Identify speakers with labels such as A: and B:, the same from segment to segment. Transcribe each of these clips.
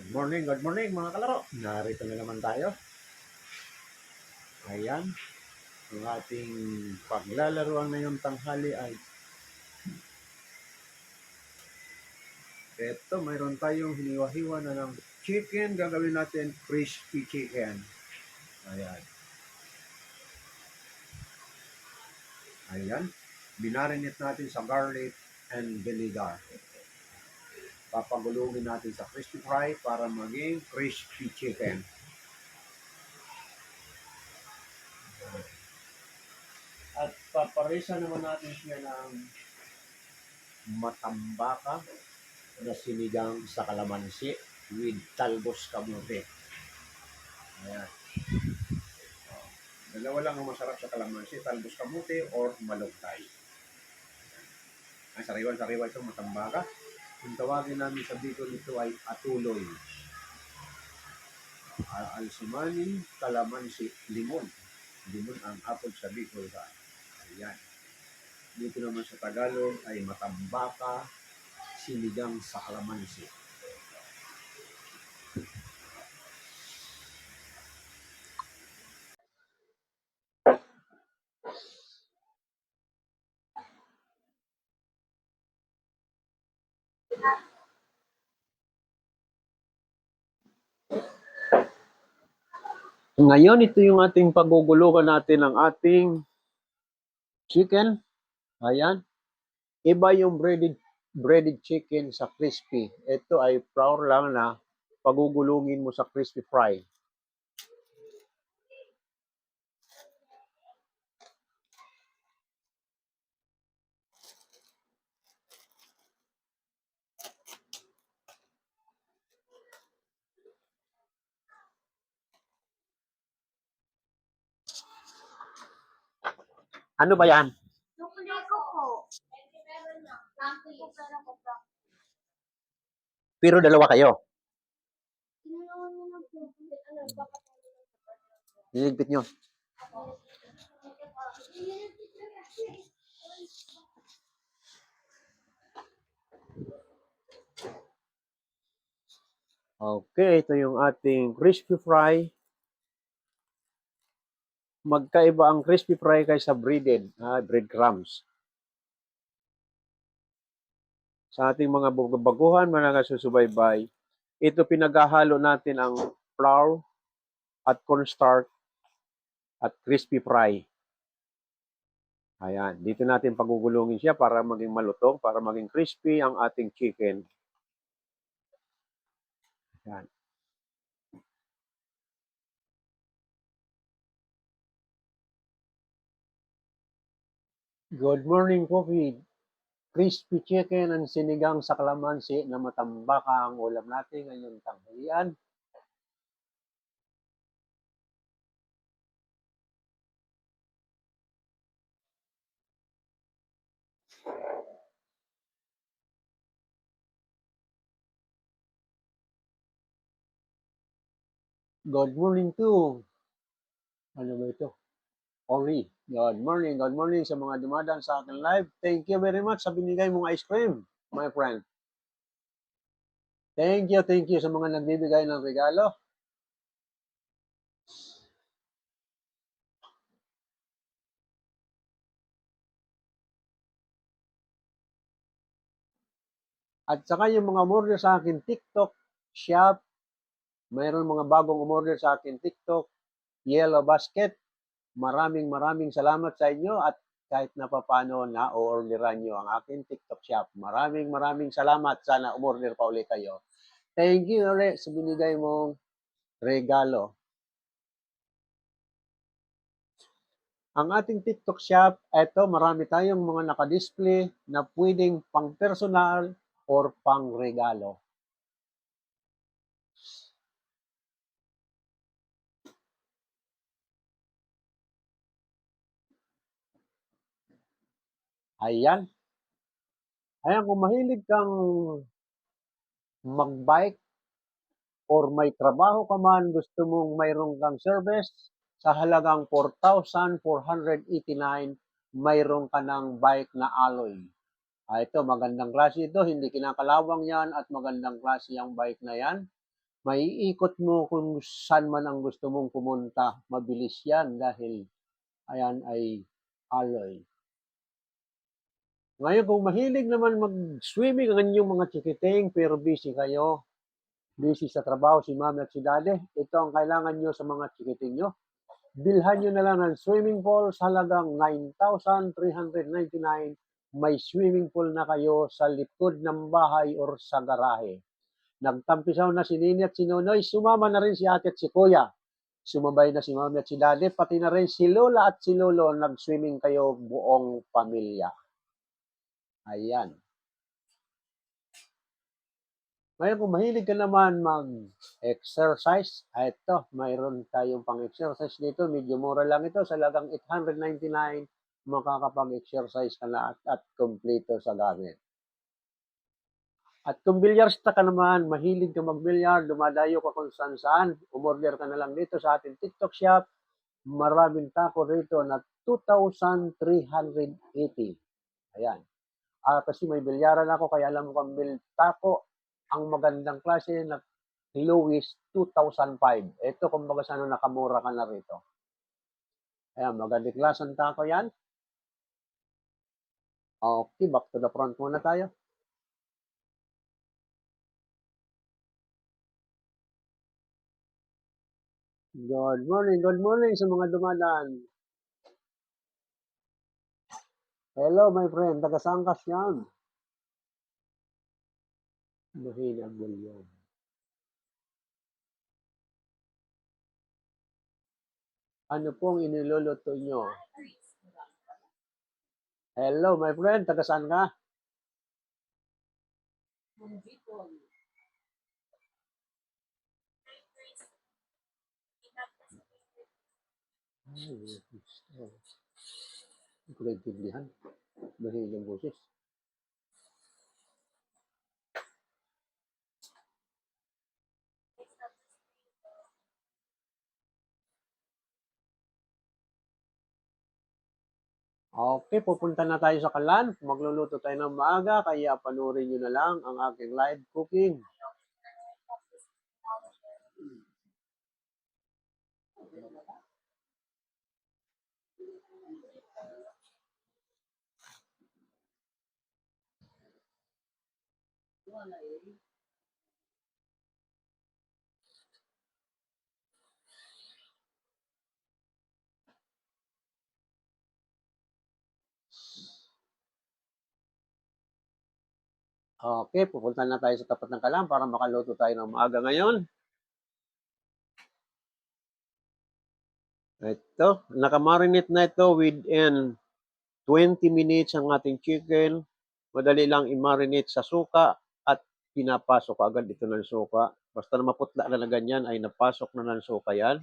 A: Good morning mga kalaro. Narito na naman tayo. Ayan, ang ating paglalaruan ngayong tanghali ay eto, mayroon tayong hiniwa-hiwa na ng chicken. Gagawin natin crispy chicken. Ayan. Ayan. Binarinate natin sa garlic and vinegar. Papagulungin natin sa crispy fry para maging crispy chicken. At paparisa naman natin siya ng matambaka na sinigang sa kalamansi with talbos kamote. Ayan. Dalawa lang ang masarap sa kalamansi, talbos kamote or malugtay. Ang sariwan-sariwa ito, matambaka. Kung tawagin namin sa Bicol ito ay atuloy. Alsumani, kalamansi, limon. Limon ang apple sa Bicol. Ayan. Dito naman sa Tagalog ay matambaka, sinigang sa kalamansi. Ngayon, ito yung ating pagugulukan natin ng ating chicken. Ayan. Iba yung breaded chicken sa crispy. Ito ay flour lang na pagugulungin mo sa crispy fry. Ano ba yan? Pero dalawa kayo. Niligpit nyo. Okay, ito yung ating crispy fry. Magkaiba ang crispy fry kaysa breadcrumbs. Sa ating mga baguhan, mga nagsusubaybay, ito pinaghahalo natin ang flour at cornstarch at crispy fry. Ayan, dito natin pagugulungin siya para maging malutong, para maging crispy ang ating chicken. Ayan. Good morning, Coffee. Crispy chicken and sinigang sa kalamansi na matambaka ang ulam natin ngayong tanghalian. Good morning to, ano ba ito? Ori. Good morning sa mga dumadaan sa akin live. Thank you very much sa binigay mong ice cream, my friend. Thank you sa mga nagbibigay ng regalo. At saka yung mga umorder sa akin TikTok shop, mayroon mga bagong umorder sa akin TikTok, Yellow Basket. Maraming salamat sa inyo at kahit na papaano na o-orderan nyo ang aking TikTok shop. Maraming salamat. Sana umorder pa ulit kayo. Thank you ulit sa binigay mong regalo. Ang ating TikTok shop, eto marami tayong mga nakadisplay na pwedeng pang personal or pang regalo. Ayan. Ayan, kung mahilig kang mag-bike or may trabaho ka man, gusto mong mayroon kang service, sa halagang 4,489, mayroon ka ng bike na alloy. Ito, magandang klase ito, hindi kinakalawang yan at magandang klase yung bike na yan. Maiikot mo kung saan man ang gusto mong pumunta. Mabilis yan dahil ayan ay alloy. Ngayon, kung mahilig naman mag-swimming ang inyong mga chikiting pero busy kayo, busy sa trabaho si mami at si daddy, ito ang kailangan nyo sa mga chikiting nyo. Bilhan nyo na lang ng swimming pool sa halagang 9,399. May swimming pool na kayo sa likod ng bahay or sa garahe. Nagtampisaw na si Nini at si Nonoy, sumama na rin si ate at si kuya. Sumabay na si mami at si daddy, pati na rin si lola at si lolo, nag-swimming kayo buong pamilya. Ayan. Ngayon, kung mahilig ka naman mag-exercise, ito, mayroon tayong pang-exercise dito. Medyo mura lang ito. Sa lagang 899, makakapag-exercise ka na at kompleto sa gamit. At kung bilyarista ka naman, mahilig ka mag-bilyar, dumadayo ka kung saan-saan, umorder ka na lang dito sa ating TikTok shop. Maraming tako rito na 2,380. Ayan. Kasi may bilyaran ako, kaya alam mo kang tako, ang magandang klase na lowest 2,005. Ito kumbaga sana nakamura ka na rito. Ayan, magandang klase ng tako yan. Okay, back to the front muna tayo. Good morning sa mga dumadaan. Hello my friend, taga saan ka yan? Mahina ang yan. Ano pong iniluluto nyo? Hello my friend, taga saan ka? Hindi ko naintindihan. Mahina ang boses. Okay, pupunta na tayo sa kalan. Magluluto tayo ng maaga, kaya panoorin nyo na lang ang aking live cooking. Okay, pupunta na tayo sa tapat ng kalan para makaluto tayo ng maaga ngayon. Ito, nakamarinate na ito within 20 minutes ang ating chicken. Madali lang i-marinate sa suka at pinapasok agad ito ng suka. Basta na maputla na ganyan ay napasok na ng suka yan.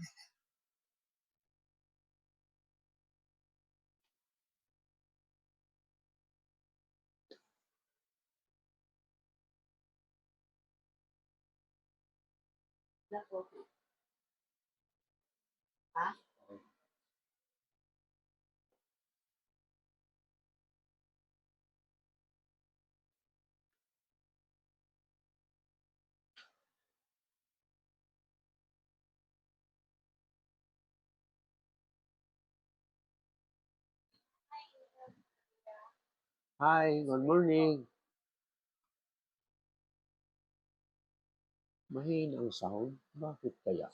A: Hi, good morning. Mahina ang sound. Bakit kaya?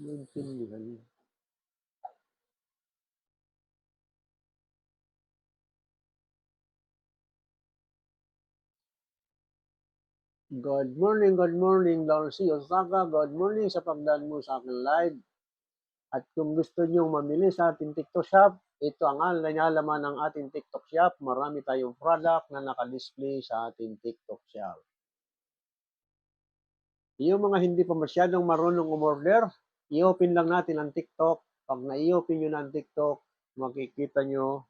A: Maintindihan. Good morning, Darcy Osaka. Good morning sa pagdaan mo sa aking live. At kung gusto nyo mamili sa ating TikTok shop, ito ang alaman ng ating TikTok shop. Marami tayong product na naka-display sa ating TikTok shop. Yung mga hindi pa masyadong marunong umorder, i-open lang natin ang TikTok. Pag na-i-open nyo na ang TikTok, makikita nyo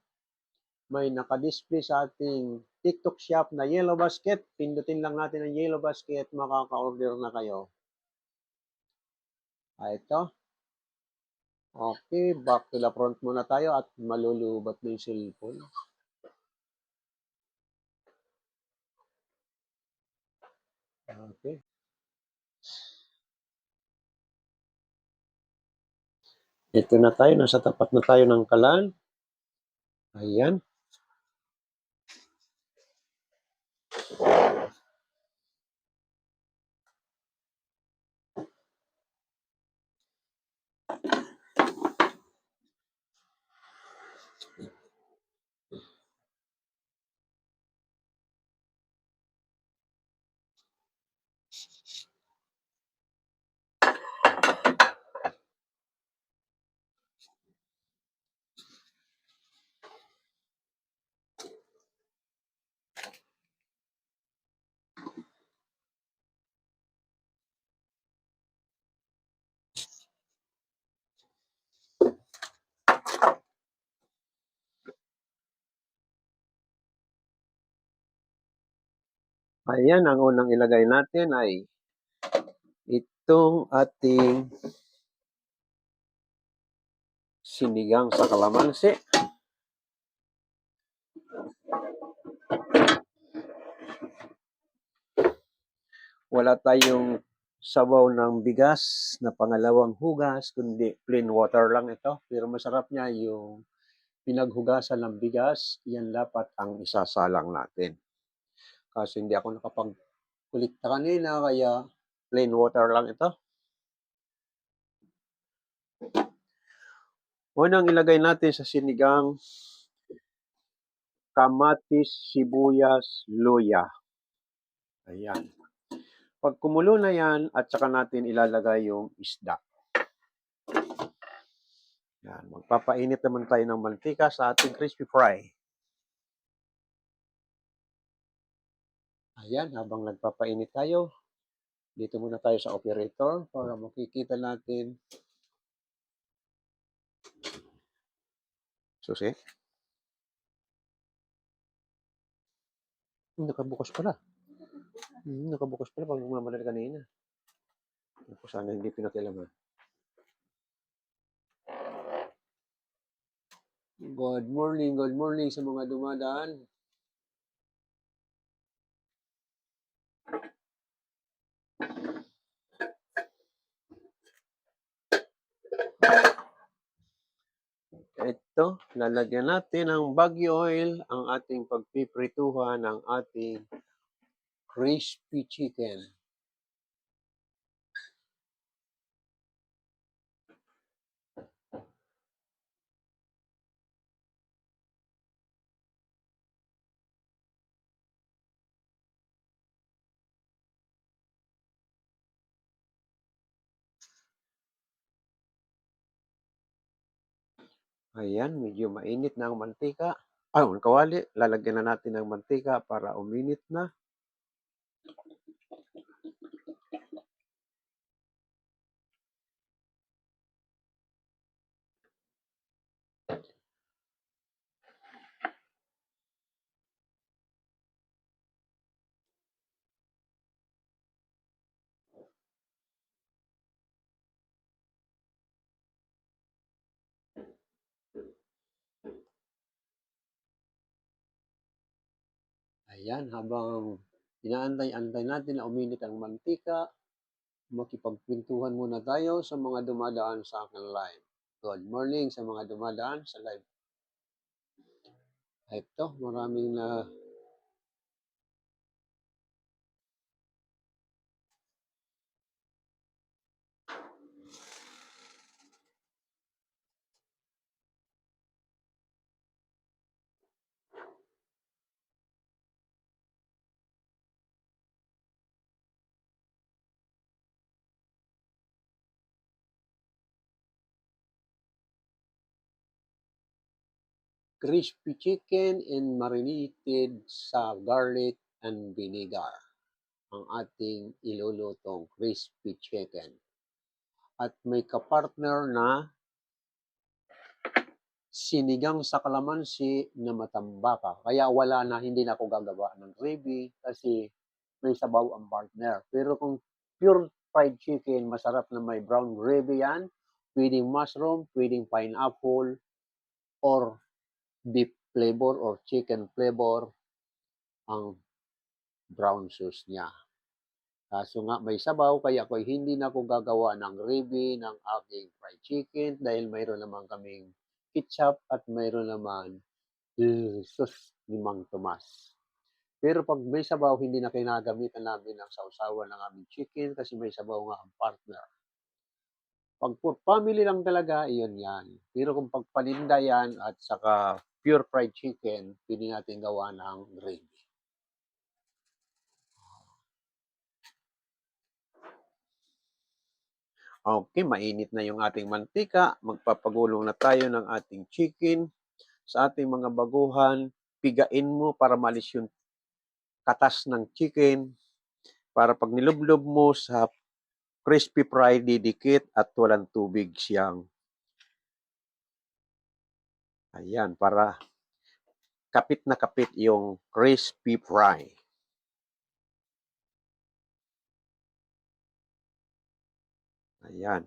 A: may naka-display sa ating TikTok shop na yellow basket. Pindutin lang natin ang yellow basket, makaka-order na kayo. Ito. Okay, back to the front muna tayo at malulubat na yung cellphone. Okay. Ito na tayo, nasa tapat na tayo ng kalan. Ayan. Ayan, ang unang ilagay natin ay itong ating sinigang sa kalamansi. Wala tayong sabaw ng bigas na pangalawang hugas, kundi plain water lang ito. Pero masarap niya yung pinaghugasan ng bigas, yan dapat ang isasalang natin. Kasi hindi ako nakapagkulikta kanina, kaya plain water lang ito. Unang ilagay natin sa sinigang, kamatis, sibuyas, luya. Ayan. Pag kumulo na yan, at saka natin ilalagay yung isda. Yan. Magpapainit naman tayo ng mantika sa ating crispy fry. Ayan, habang nagpapainit tayo, dito muna tayo sa operator para makikita natin. Susi. Nakabukas pala. Nakabukas pala pag nagmamadali kanina. Ako sana hindi pinakialaman. Good morning sa mga dumadaan. Ito, lalagyan natin ng Baguio oil ang ating pagpiprituhan ng ating crispy chicken. Ayan, medyo mainit na ang mantika. Ang kawali, lalagyan na natin ng mantika para uminit na. Ayan, habang inaantay-antay natin na uminit ang mantika, makipagkwentuhan muna tayo sa mga dumadaan sa aking live. Good morning sa mga dumadaan sa live. Ito, maraming na crispy chicken and marinated sa garlic and vinegar ang ating ilulutong crispy chicken. At may kapartner na sinigang sa kalamansi na matambaka. Kaya wala na, hindi na ako gagawa ng gravy kasi may sabaw ang partner. Pero kung pure fried chicken, masarap na may brown gravy yan, Pwedeng mushroom, pwedeng pineapple, or beef flavor or chicken flavor ang brown sauce niya. Kaso nga may sabaw kaya ako hindi na ako gagawa ng gravy ng aking fried chicken dahil mayroon naman kaming ketchup at mayroon naman sauce ni Mang Tomas. Pero pag may sabaw, hindi na kinagamitan namin ng sausawan ng aming chicken kasi may sabaw nga ang partner. Pag for family lang talaga, iyon yan. Pero kung pagpaninda yan at saka pure fried chicken, pwede natin gawa ng gravy. Okay, mainit na yung ating mantika. Magpapagulong na tayo ng ating chicken sa ating mga baguhan. Pigain mo para malis yung katas ng chicken. Para pag nilublob mo sa crispy fry, didikit at walang tubig siyang. Ayan, para kapit na kapit yung crispy fry. Ayan.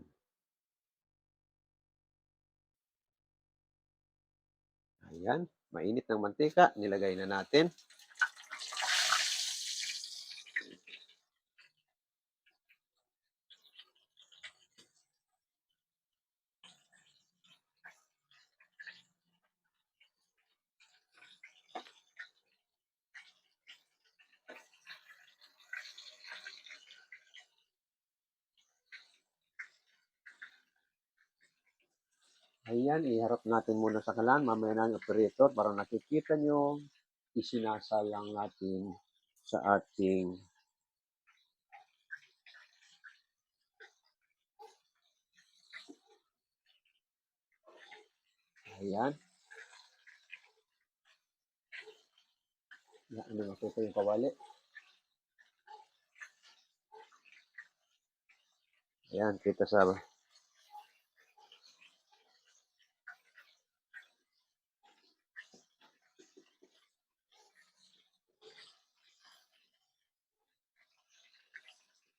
A: Ayan, mainit ng mantika, nilagay na natin. Ayan, iharap natin muna sa kalan. Mamaya na ang operator para nakikita nyo, isinasalang natin sa ating ayan. Ano na po yung kawali. Ayan, kita sa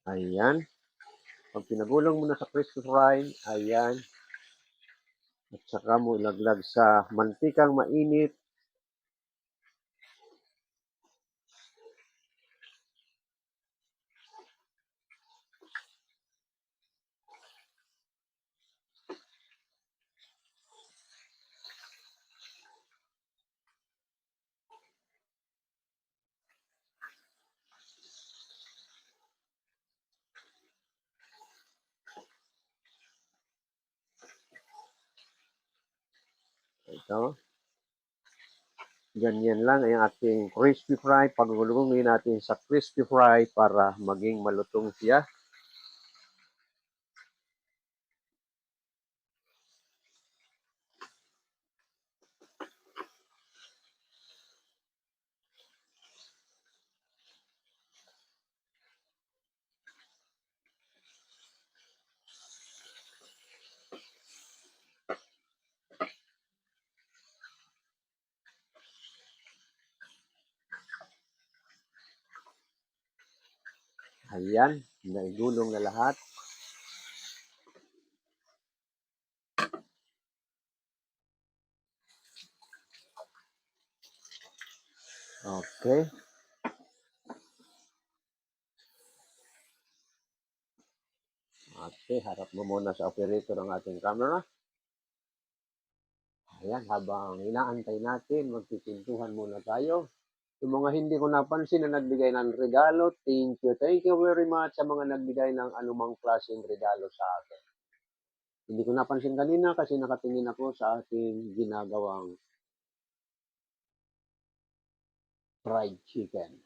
A: ayan. Pag pinagulong mo na sa crispy fry, ayan. At saka mo ilaglag sa mantikang mainit. Ito. Ganyan lang ang ating crispy fry. Pagulungin natin sa crispy fry para maging malutong siya. Ayan, naigulong na lahat. Okay. Okay, harap mo muna sa operator ang ating camera. Ayan, habang inaantay natin, magpipintuhan muna tayo. Yung mga hindi ko napansin na nagbigay ng regalo, thank you. Thank you very much sa mga nagbigay ng anumang klaseng regalo sa akin. Hindi ko napansin kanina kasi nakatingin ako sa ating ginagawang fried chicken.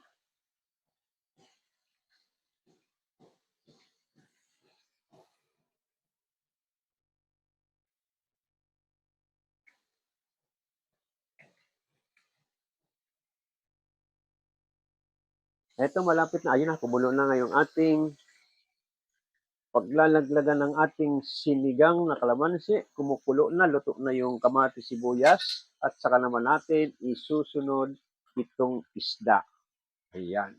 A: Eto malapit na, ayun na, kumulo na ngayong ating paglalaglagan ng ating sinigang na kalamansi. Kumukulo na, luto na yung kamatis sibuyas at saka naman natin isusunod itong isda. Ayan.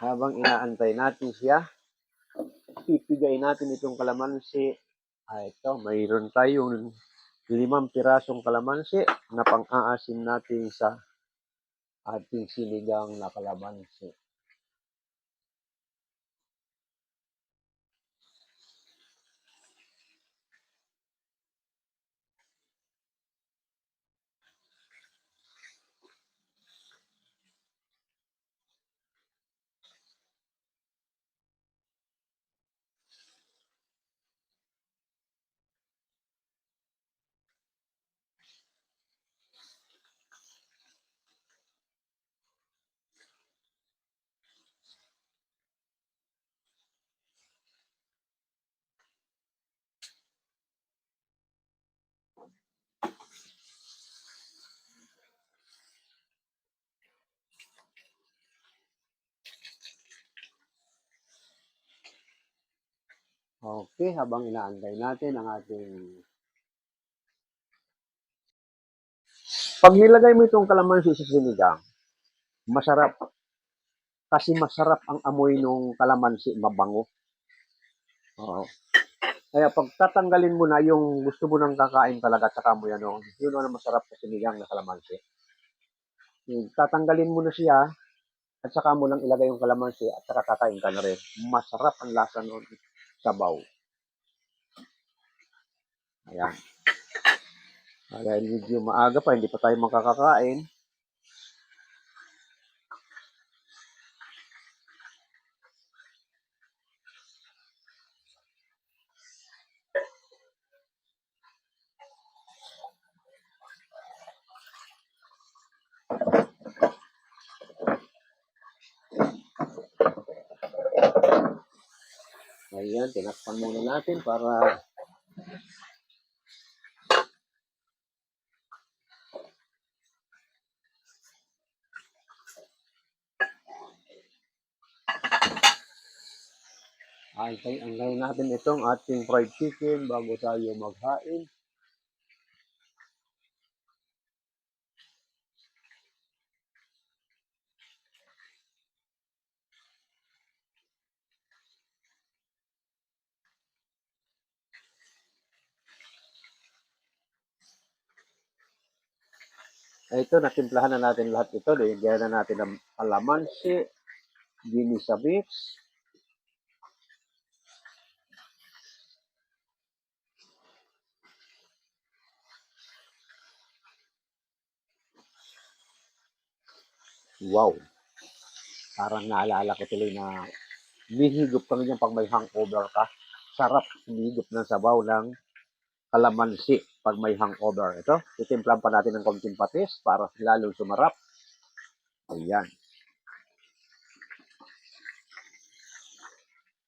A: Habang inaantay natin siya, ipigay natin itong kalamansi. Ito, mayroon tayong 5 pirasong kalamansi na pang-aasim natin sa ating sinigang na kalamansi. Okay, habang inaantay natin ang ating... Pag nilagay mo itong kalamansi sa sinigang, masarap. Kasi masarap ang amoy ng kalamansi, mabango. Oo. Kaya pag tatanggalin mo na yung gusto mo nang kakain talaga, tsaka mo yan, yun ang masarap sa sinigang na kalamansi. Tatanggalin mo na siya, at saka mo lang ilagay yung kalamansi, at saka kakain ka na rin. Masarap ang lasa nun, sabaw. Ayan. Dahil medyo maaga pa, hindi pa tayo makakakain. Ayan, tinakpan muna natin para antayin natin itong ating fried chicken bago tayo maghain. Ito, natimplahan na natin lahat ito. Lagyan na natin ang kalamansi, ginisa mix, wow. Parang naalala ko tuloy na mihigop kami niyan pag may hangover ka. Sarap humigop ng sabaw ng kalamansi pag may hangover. Ito, titimplan pa natin ng konting patis para lalong sumarap. Ayan.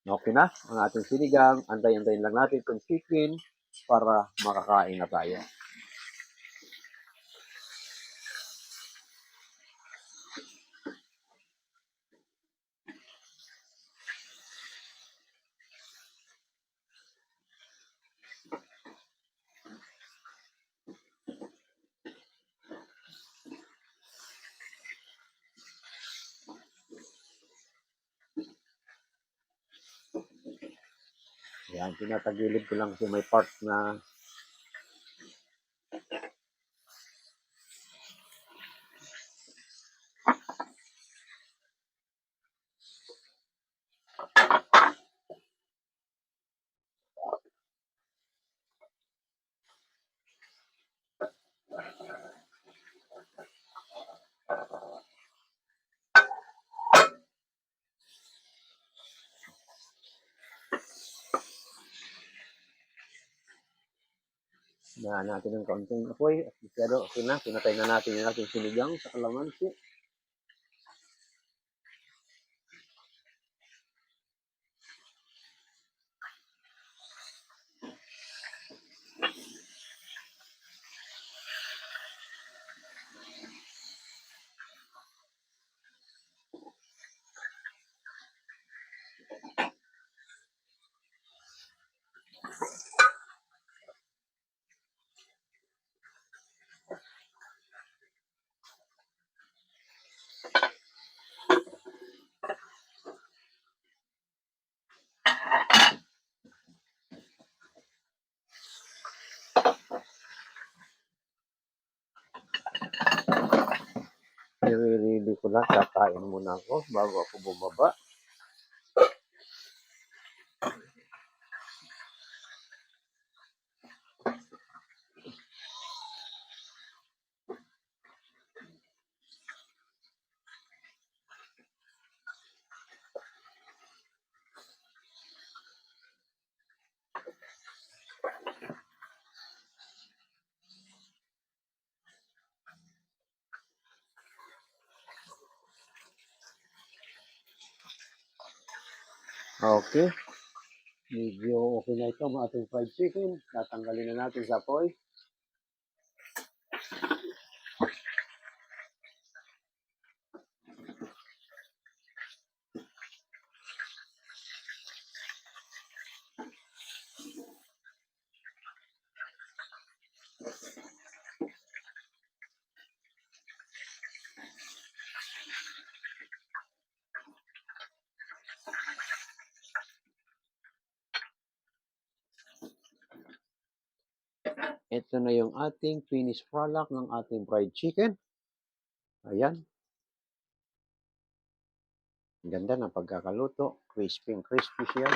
A: Okay na ang ating sinigang. Antay-antayin lang natin itong chicken para makakain na tayo. Ayan, tinatagilid ko lang kasi may part na natin ng kaunting apoy. Pero okay na, pinatay na natin yung ating sinigang sa kalamansi. ko na, kakain muna ako bago ako bumaba. Okay. Medyo okay na ito ang ating fried chicken. Tatanggalin na natin sa apoy. Ito na yung ating finished product ng ating fried chicken. Ayan. Ang ganda ng pagkakaluto. Crispy siya.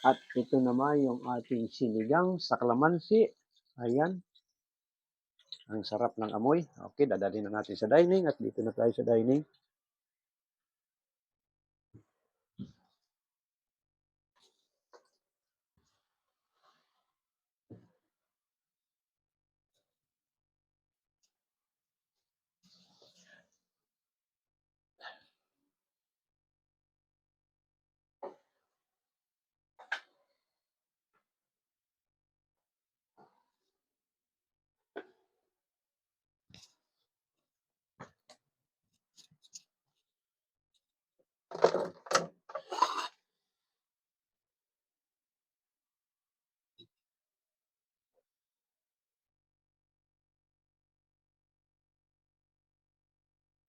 A: At ito naman yung ating sinigang sa kalamansi. Ayan. Ang sarap ng amoy. Okay, dadalhin na natin sa dining at dito na tayo sa dining.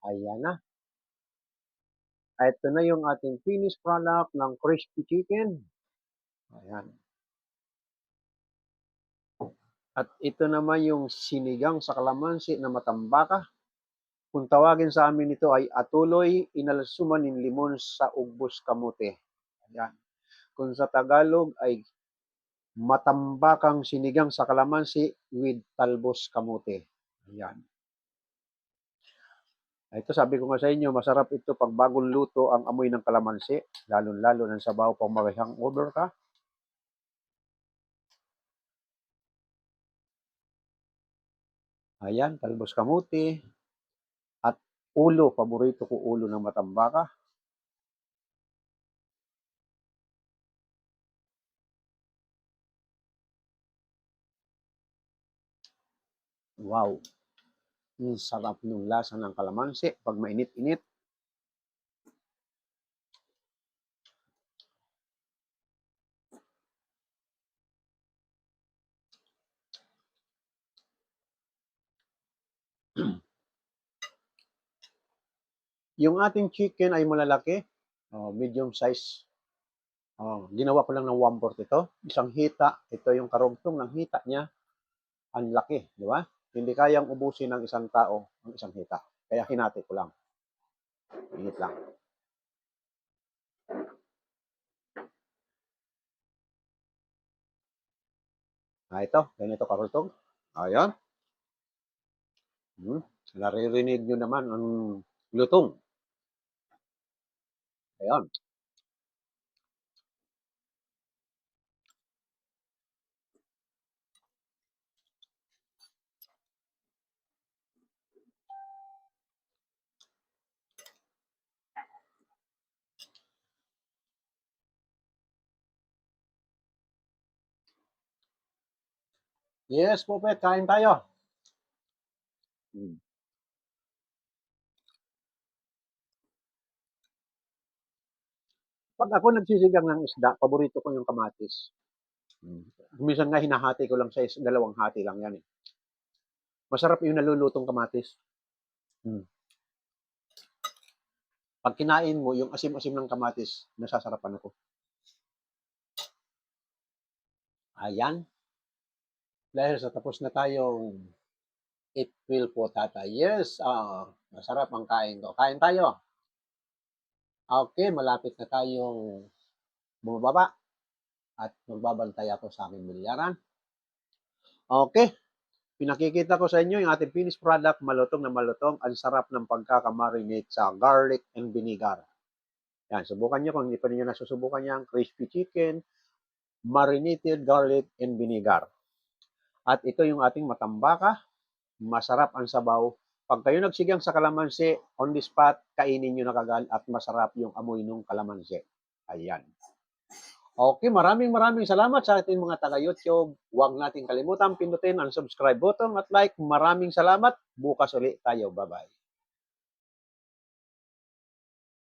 A: Ayan na. Ito na yung ating finished product ng crispy chicken. Ayan. At ito naman yung sinigang sa kalamansi na matambaka. Kung tawagin sa amin ito ay atuloy inalsuman ng limon sa ugbos kamote. Ayan. Kung sa Tagalog ay matambakang sinigang sa kalamansi with talbos kamote. Ayan. Ito sabi ko nga sa inyo, masarap ito pag bagong luto ang amoy ng kalamansi, lalo-lalo ng sabaw pang mag-hangover ka. Ayan, talbos kamote at ulo, paborito ko ulo ng matambaka. Wow! Ang sarap ng lasa ng kalamansi pag mainit-init. Yung ating chicken ay malalaki, medium size. Ginawa ko lang ng 1/4 ito. Isang hita, ito yung karugtong ng hita niya. Ang laki, di ba? Hindi kayang ubusin ng isang tao ang isang hita. Kaya hinati ko lang. Init lang. Ito, ganito karugtong. Ayan. Naririnig nyo naman ang lutong. Ayan. Yes po, Pet. Kain tayo. Hmm. Pag ako nagsisigang ng isda, paborito ko yung kamatis. Hmm. Minsan nga hinahati ko lang sa dalawang hati lang yan eh. Masarap yung nalulutong kamatis. Hmm. Pag kinain mo, yung asim-asim ng kamatis, nasasarapan ako. Ayan. Dahil sa tapos na tayong it will po tata. Yes, masarap ang kain ko. Kain tayo. Okay, malapit na tayong bumababa at magbabantay ako sa aking bilyaran. Okay, pinakikita ko sa inyo yung ating finished product, malutong na malutong. Ang sarap ng pagkakamarinate sa garlic and vinegar. Yan, subukan nyo kung hindi pa ninyo nasusubukan yan. Crispy chicken, marinated garlic and vinegar. At ito yung ating matambaka. Masarap ang sabaw. Pag kayo nagsigang sa kalamansi, on the spot, kainin nyo na kagad at masarap yung amoy ng kalamansi. Ayan. Okay, maraming salamat sa ating mga taga-YouTube. Huwag nating kalimutan pindutin ang subscribe button at like. Maraming salamat. Bukas ulit tayo. Bye-bye.